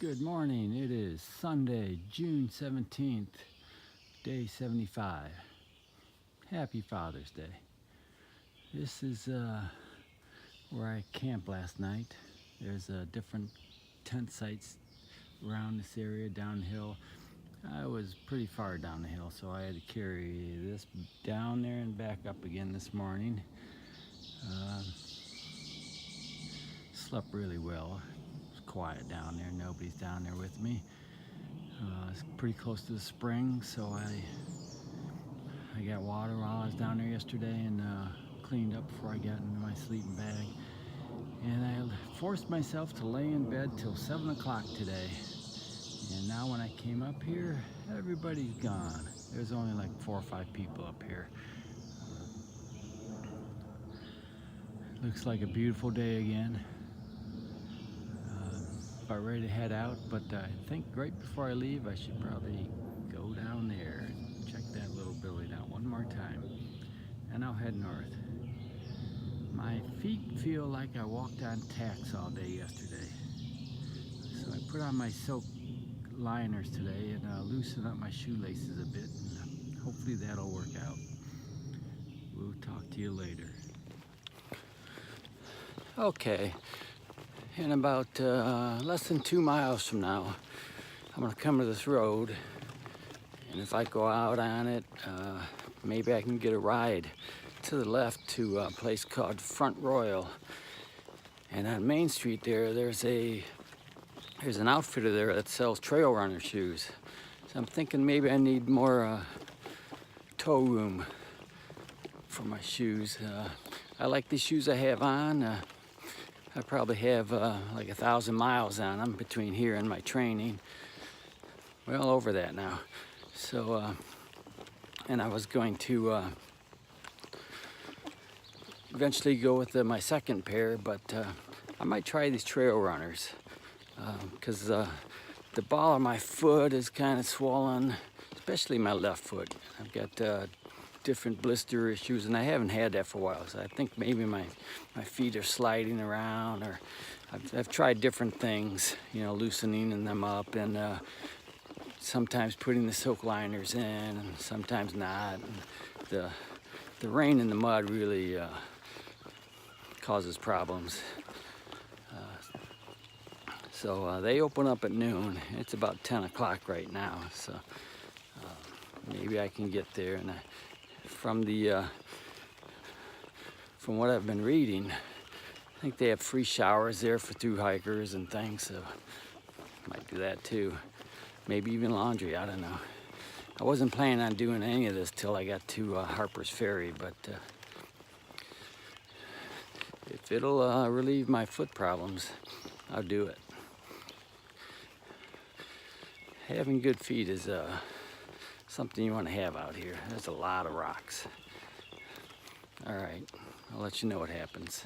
Good morning. It is Sunday, June 17th, day 75. Happy Father's Day. This is where I camped last night. There's different tent sites around this area, downhill. I was pretty far down the hill, so I had to carry this down there and back up again this morning. Slept really well. Quiet down there, nobody's down there with me. It's pretty close to the spring, so I got water while I was down there yesterday and cleaned up before I got into my sleeping bag. And I forced myself to lay in bed till 7 o'clock today. And now when I came up here, everybody's gone. There's only like 4 or 5 people up here. Looks like a beautiful day again. About ready to head out, but I think right before I leave I should probably go down there and check that little building out one more time, and I'll head north. My feet feel like I walked on tacks all day yesterday, so I put on my silk liners today and loosen up my shoelaces a bit, and hopefully that'll work out. We'll talk to you later. Okay. In about less than 2 miles from now, I'm gonna come to this road, and if I go out on it, maybe I can get a ride to the left to a place called Front Royal. And on Main Street there's an outfitter there that sells trail runner shoes. So I'm thinking maybe I need more toe room for my shoes. I like these shoes I have on. I probably have like 1,000 miles on them between here and my training. Well, over that now. So, and I was going to eventually go with my second pair, but I might try these trail runners because the ball of my foot is kind of swollen, especially my left foot. I've got different blister issues, and I haven't had that for a while, so I think maybe my feet are sliding around, or I've tried different things, you know, loosening them up, and sometimes putting the silk liners in, and sometimes not. And the rain and the mud really causes problems. So they open up at noon. It's about 10 o'clock right now, so maybe I can get there. And from what I've been reading, I think they have free showers there for through hikers and things, so I might do that too. Maybe even laundry, I don't know. I wasn't planning on doing any of this till I got to Harper's Ferry, but if it'll relieve my foot problems, I'll do it. Having good feet is something you want to have out here. There's a lot of rocks. All right, I'll let you know what happens.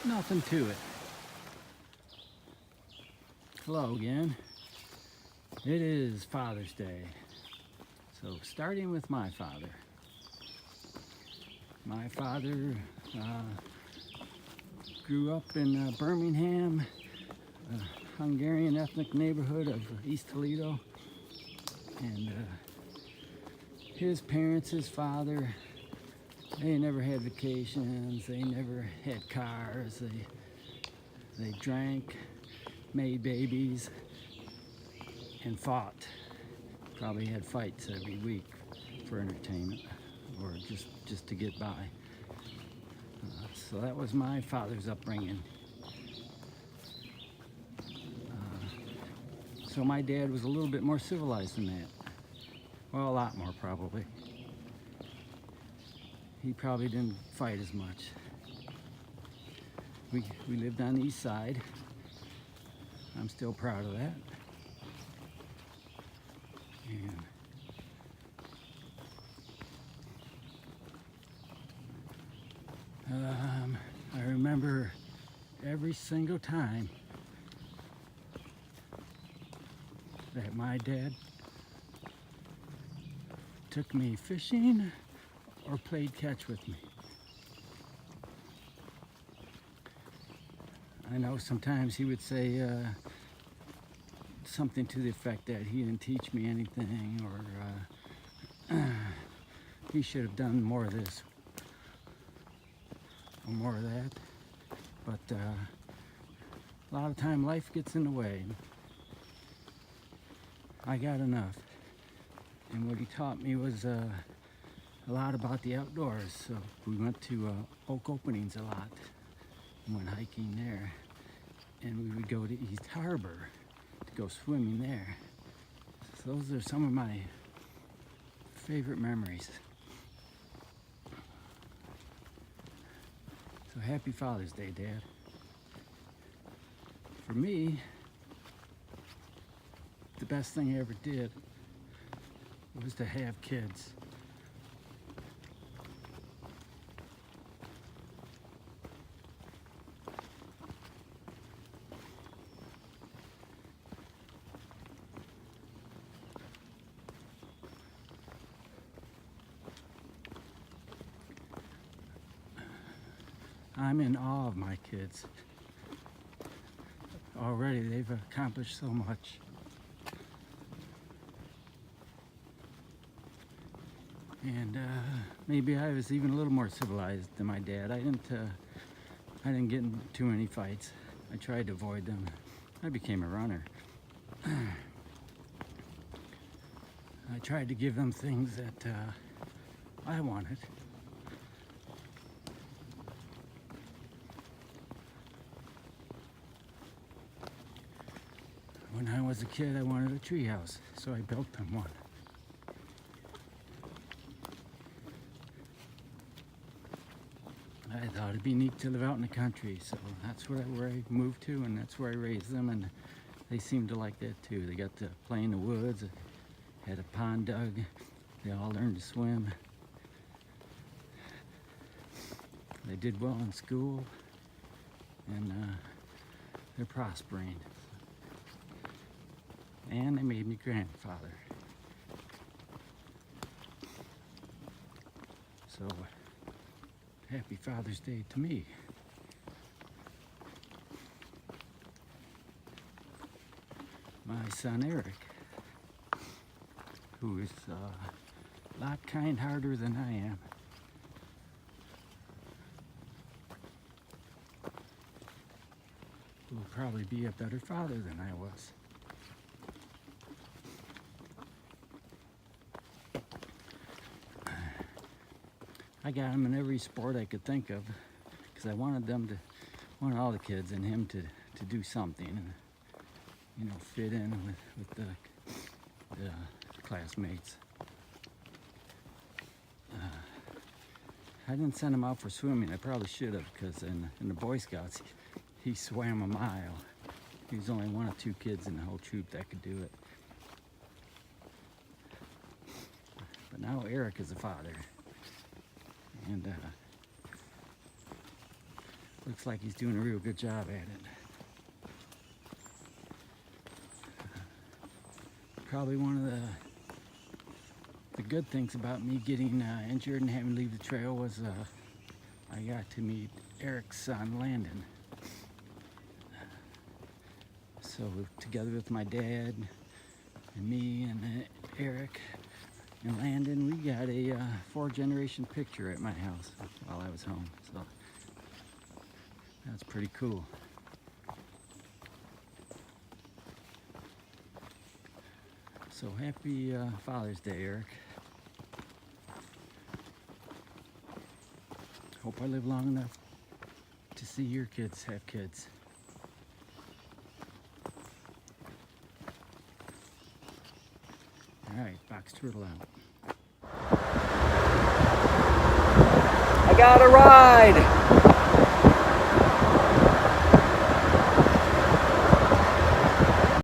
Nothing to it. Hello again. It is Father's Day. So starting with my father. My father grew up in Birmingham, a Hungarian ethnic neighborhood of East Toledo. And his parents, his father, they never had vacations, they never had cars, they drank, made babies, and fought. Probably had fights every week for entertainment or just to get by. So that was my father's upbringing. So my dad was a little bit more civilized than that. Well, a lot more probably. He probably didn't fight as much. We lived on the east side. I'm still proud of that. And I remember every single time that my dad took me fishing or played catch with me. I know sometimes he would say something to the effect that he didn't teach me anything, or he should have done more of this or more of that. But a lot of time life gets in the way. I got enough. And what he taught me was a lot about the outdoors. So we went to oak openings a lot and went hiking there. And we would go to East Harbor to go swimming there. So those are some of my favorite memories. So happy Father's Day, Dad. For me, the best thing I ever did was to have kids. I'm in awe of my kids. Already they've accomplished so much. And maybe I was even a little more civilized than my dad. I didn't get in too many fights. I tried to avoid them. I became a runner. I tried to give them things that I wanted. When I was a kid, I wanted a treehouse, so I built them one. I thought it'd be neat to live out in the country, so that's where I moved to, and that's where I raised them, and they seemed to like that too. They got to play in the woods, had a pond dug, they all learned to swim. They did well in school, and they're prospering. And they made me grandfather. So, happy Father's Day to me. My son Eric, who is a lot kind-hearted than I am. Will probably be a better father than I was. I got him in every sport I could think of because I wanted wanted all the kids and him to do something and, you know, fit in with the classmates. I didn't send him out for swimming. I probably should have, because in the Boy Scouts, he swam a mile. He was only one of 2 kids in the whole troop that could do it. But now Eric is a father. And looks like he's doing a real good job at it. Probably one of the good things about me getting injured and having to leave the trail was I got to meet Eric's son, Landon. So together with my dad and me and Eric and Landon, we got a 4-generation picture at my house while I was home. So that's pretty cool. So happy Father's Day, Eric. Hope I live long enough to see your kids have kids. All right, box turtle out. I got a ride.